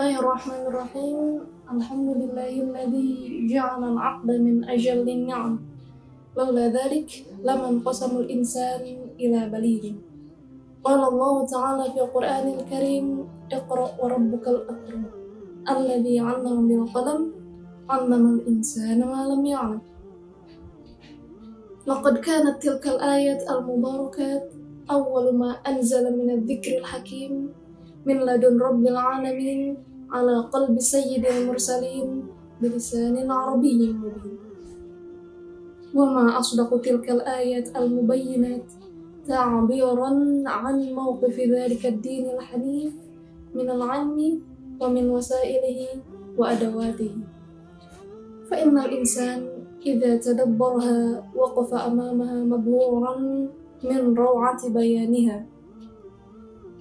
Bismillahirrahmanirrahim. Alhamdulillahilladzi ja'ala al-'aqda min ajallin ni'am. Laula dzalik laman qasamul insan ila balidin. Qala Allah Ta'ala fi Qur'anil Karim, Iqra' wa rabbukal akram. Alladzi 'allama bil qalam, 'allama al-insana ma lam ya'lam. Laqad kanat tilkal ayat al-mubarakat awwalu ma anzala min adh-dhikril hakim min ladun rabbil alamin ala qalbi sayyidil mursalin bilisanin arabiyyin mubin. Wa ma asdaqu tilkal ayat al-mubayyinat ta'biran 'an mawqifi dhalika ad-din al-hanif min al-'ilmi wa min wasailihi wa adawatihi. Fa innal insan idza tadabbaraha waqafa amamaha mabhuran min raw'ati bayaniha.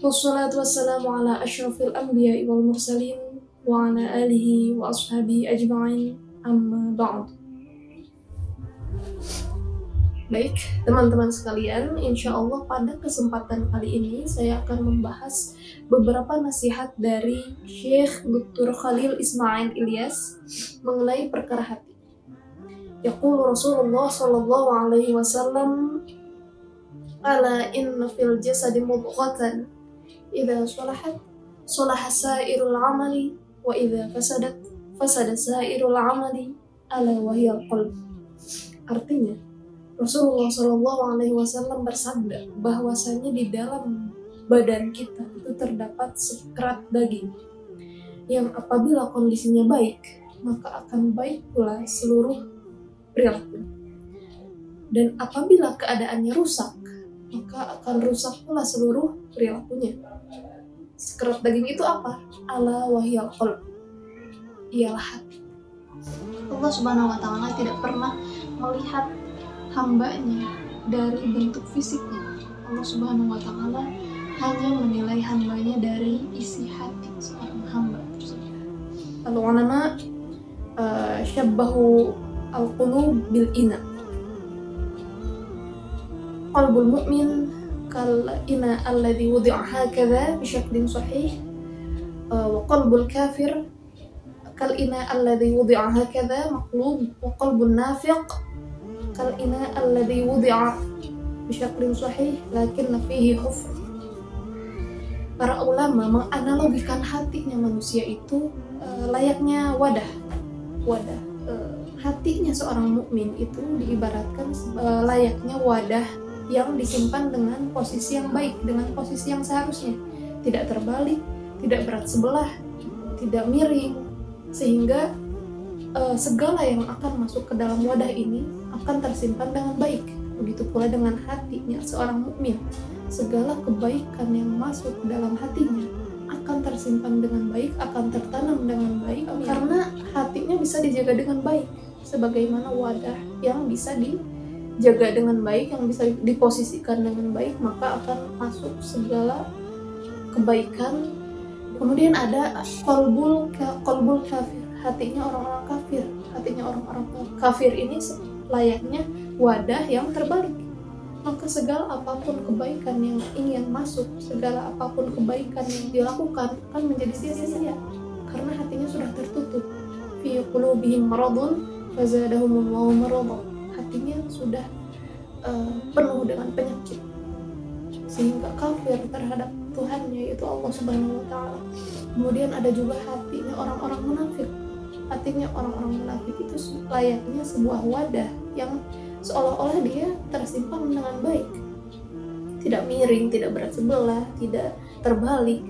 Wassalatu wassalamu ala asyrafil anbiya'i wal mursalin wa ala alihi wa ashabihi ajma'in, amma ba'd. Baik, teman-teman sekalian, insya Allah pada kesempatan kali ini saya akan membahas beberapa nasihat dari Syekh Dr. Khalil Ismail Ilyas mengenai perkara hati. Yaqulu Rasulullah sallallahu alaihi wasallam, ala inna fil jasadi mudghatan idza salahat salaha sairul amali wa idza fasadat fasada sairul amali ala wahyal qalb. Artinya, Rasulullah Shallallahu Alaihi Wasallam bersabda bahwasanya di dalam badan kita itu terdapat sekerat daging yang apabila kondisinya baik maka akan baik pula seluruh perilaku, dan apabila keadaannya rusak maka akan rusak pula seluruh perilakunya. Sekerat daging itu apa? Ala wahyal qalb, ialah hati. Allah Subhanahu wa Ta'ala tidak pernah melihat hambanya dari bentuk fisiknya. Allah Subhanahu wa Ta'ala hanya menilai hambanya dari isi hati seorang hamba tersebut. Al-ulama syabbahu al-qulub bil ina. Qalbul mu'min kal ina alladhi wudi'a hakadha bishaklin sahih, wa qalbul kafir kal ina alladhi wudi'a hakadha maqlub, wa qalbun nafiq kal ina alladhi wudi'a bishaklin sahih lakinna fihi hufr. Para ulama menganalogikan hatinya manusia itu layaknya wadah. Hatinya seorang mukmin itu diibaratkan layaknya wadah yang disimpan dengan posisi yang baik, dengan posisi yang seharusnya, tidak terbalik, tidak berat sebelah, tidak miring, sehingga segala yang akan masuk ke dalam wadah ini akan tersimpan dengan baik. Begitu pula dengan hatinya seorang mukmin, segala kebaikan yang masuk dalam hatinya akan tersimpan dengan baik, akan tertanam dengan baik, karena hatinya bisa dijaga dengan baik, sebagaimana wadah yang bisa dijaga dengan baik, yang bisa diposisikan dengan baik, maka akan masuk segala kebaikan. Kemudian ada qalbul kafir, hatinya orang-orang kafir. Hatinya orang-orang kafir ini layaknya wadah yang terbalik, maka segala apapun kebaikan yang ingin masuk, segala apapun kebaikan yang dilakukan akan menjadi sia-sia karena hatinya sudah tertutup. Fi qulubihim maradun fazadahumullahu marada. Hatinya sudah penuh dengan penyakit sehingga kafir terhadap Tuhannya, yaitu Allah Subhanahu wa Ta'ala. Kemudian ada juga hatinya orang-orang munafik. Hatinya orang-orang munafik itu layaknya sebuah wadah yang seolah-olah dia tersimpan dengan baik, tidak miring, tidak berat sebelah, tidak terbalik,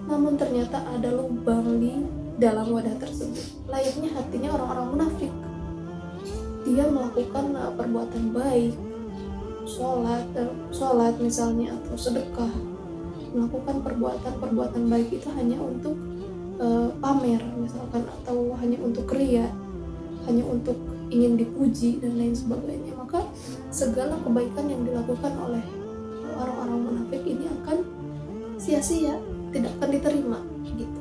namun ternyata ada lubang di dalam wadah tersebut. Layaknya hatinya orang-orang munafik. Dia melakukan perbuatan baik, sholat misalnya, atau sedekah, melakukan perbuatan baik itu hanya untuk pamer misalkan, atau hanya untuk riya, hanya untuk ingin dipuji dan lain sebagainya, maka segala kebaikan yang dilakukan oleh orang-orang munafik ini akan sia-sia, tidak akan diterima gitu.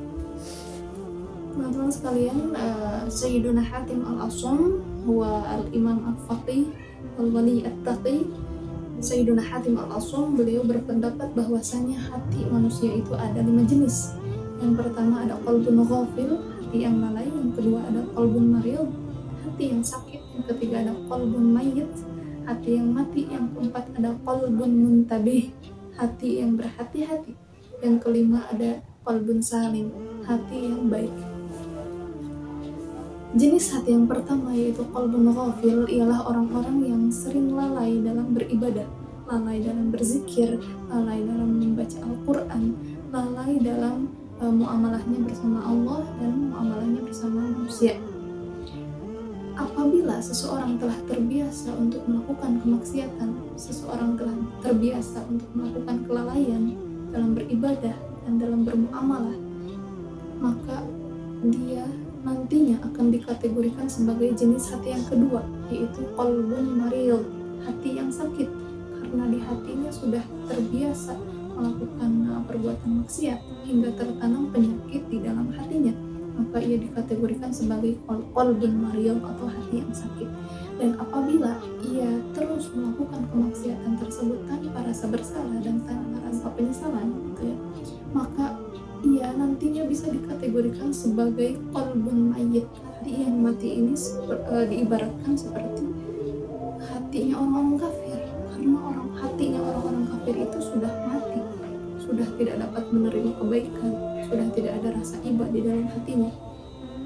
Teman-teman sekalian, Sayyiduna Hatim al-Asam huwa al-imam al-faqih wal-wali at-taqi. Sayyiduna Hatim al-Asam beliau berpendapat bahwasanya hati manusia itu ada 5 jenis. Yang pertama ada qalbun ghafil, hati yang lalai. Yang kedua ada qalbun marid, hati yang sakit. Yang ketiga ada qalbun mayyit, hati yang mati. Yang keempat ada qalbun muntabih, hati yang berhati-hati. Yang kelima ada qalbun salim, hati yang baik. Jenis hati yang pertama yaitu qalbun ghafil ialah orang-orang yang sering lalai dalam beribadah, lalai dalam berzikir, lalai dalam membaca Al-Quran, lalai dalam muamalahnya bersama Allah dan muamalahnya bersama manusia. Apabila seseorang telah terbiasa untuk melakukan kemaksiatan, seseorang telah terbiasa untuk melakukan kelalaian dalam beribadah dan dalam bermuamalah, maka dia nantinya akan dikategorikan sebagai jenis hati yang kedua, yaitu qalbun marid, hati yang sakit, karena di hatinya sudah terbiasa melakukan perbuatan maksiat hingga tertanam penyakit di dalam hatinya, maka ia dikategorikan sebagai qalbun marid atau hati yang sakit. Dan apabila ia terus melakukan kemaksiatan tersebut tanpa rasa bersalah dan tanpa rasa penyesalan, gitu ya, maka ia nantinya bisa dikategorikan sebagai qalbun mayyit. Hati yang mati ini diibaratkan seperti hatinya orang-orang kafir, karena hatinya orang-orang kafir itu sudah mati, sudah tidak dapat menerima kebaikan, sudah tidak ada rasa iba di dalam hatinya,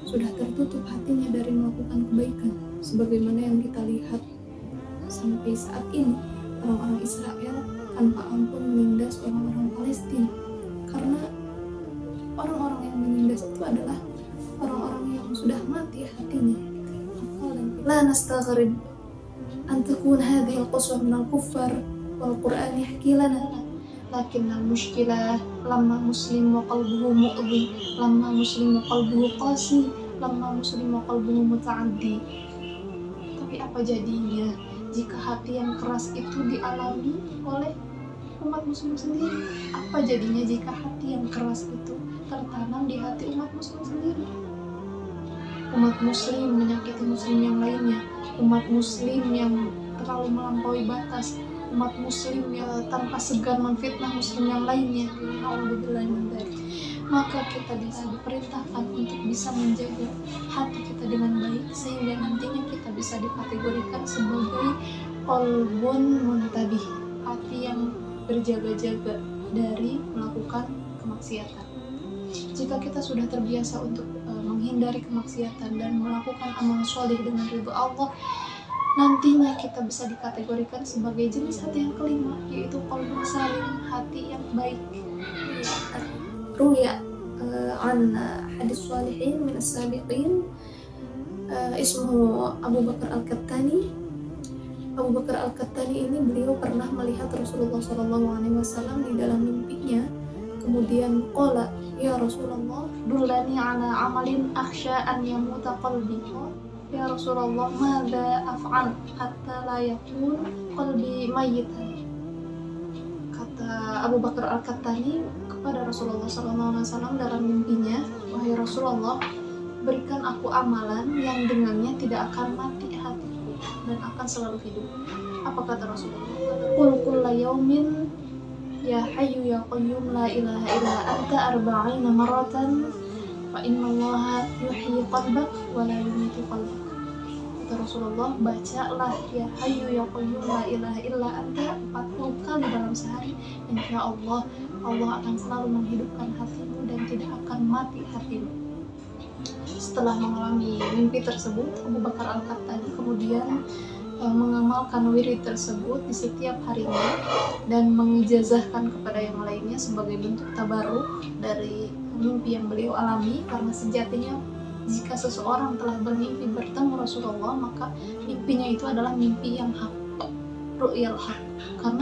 sudah tertutup hatinya dari melakukan kebaikan, sebagaimana yang kita lihat sampai saat ini orang-orang Israel tanpa ampun menindas orang-orang Palestina, karena orang-orang yang menindas itu adalah orang-orang yang sudah mati hatinya. La nastaghrib an takun hadhihi al-quswa min al-kuffar wal Qur'an yahki lana lakin al-mushkilah lamma muslim wa qalbuhu mu'dhi, lamma muslim wa qalbuhu qasi, lamma muslim wa qalbuhu muta'addi. Tapi apa jadinya jika hati yang keras itu dialami oleh umat muslim sendiri? Apa jadinya jika hati yang keras itu tertanam di hati umat muslim sendiri? Umat muslim menyakiti muslim yang lainnya, umat muslim yang terlalu melampaui batas, umat muslim yang tanpa segan memfitnah muslim yang lainnya. Maka kita bisa diperintahkan untuk bisa menjaga hati kita dengan baik, sehingga nantinya kita bisa dikategorikan sebagai qalbun muntabih, hati yang berjaga-jaga dari melakukan kemaksiatan. Jika kita sudah terbiasa untuk menghindari kemaksiatan dan melakukan amal soleh dengan ridho Allah, nantinya kita bisa dikategorikan sebagai jenis hati yang kelima, yaitu qalbun salim, hati yang baik. Ruya an hadis salihin min as-sabiqin ismuhu Abu Bakar Al-Kattani. Abu Bakar Al-Kattani ini beliau pernah melihat Rasulullah SAW di dalam mimpinya. Kemudian qala, ya Rasulullah, dullani ala amalin akhsha an yamuta qalbi. Ya Rasulullah, madza af'al hatta la yakun qalbi mayyitan. Kata Abu Bakar Al-Kattani kepada Rasulullah SAW dalam mimpinya, wahai Rasulullah, berikan aku amalan yang dengannya tidak akan mati hatiku dan akan selalu hidup. Apa kata Rasulullah? Qul kulla yaumin ya hayyu ya qayyum la ilaha illa anta arba'ina maratan fa innallaha yuhyi qalbak wa la yumitu qalbak. Kata Rasulullah, bacalah ya hayyu ya qayyum la ilaha illa anta 40 kali dalam sehari, insya Allah Allah akan selalu menghidupkan hatimu dan tidak akan mati hatimu. Setelah mengalami mimpi tersebut, Abu Bakar Al-Kattani kemudian mengamalkan wirid tersebut di setiap harinya dan mengijazahkan kepada yang lainnya sebagai bentuk tabaruk dari mimpi yang beliau alami, karena sejatinya jika seseorang telah bermimpi bertemu Rasulullah, maka mimpinya itu adalah mimpi yang hak, ru'yal hak, karena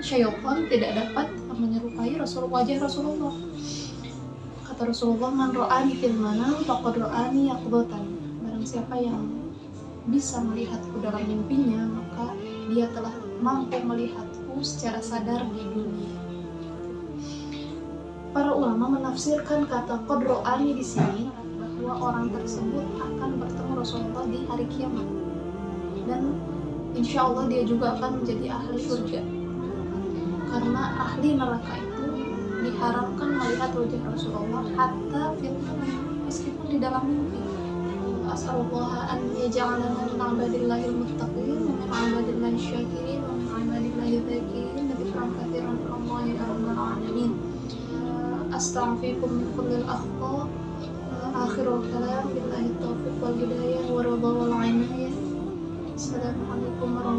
syaitan tidak dapat menyerupai wajah Rasulullah. Kata Rasulullah, man ra'ani fil manam faqad ra'ani yaqdatan. Barang siapa yang bisa melihatku dalam mimpinya, maka dia telah mampu melihatku secara sadar di dunia. Para ulama menafsirkan kata qad ra'ani di sini bahwa orang tersebut akan bertemu Rasulullah di hari kiamat, dan insya Allah dia juga akan menjadi ahli surga, karena ahli neraka itu diharapkan melihat wajah Rasulullah hatta fil meskipun di dalam mimpi. As'alullah an yaj'alana min 'ibadillahil muttaqin wa min 'ibadillahi syakirin wa min 'ibadillahi dzakirin dzikran katsiran Allahi ya rabbal alamin. Astaghfirukum min kullil akhta. Akhirul kalam billahi taufiq wal hidayah wa ridha wal 'inayah. Assalamualaikum warahmatullahi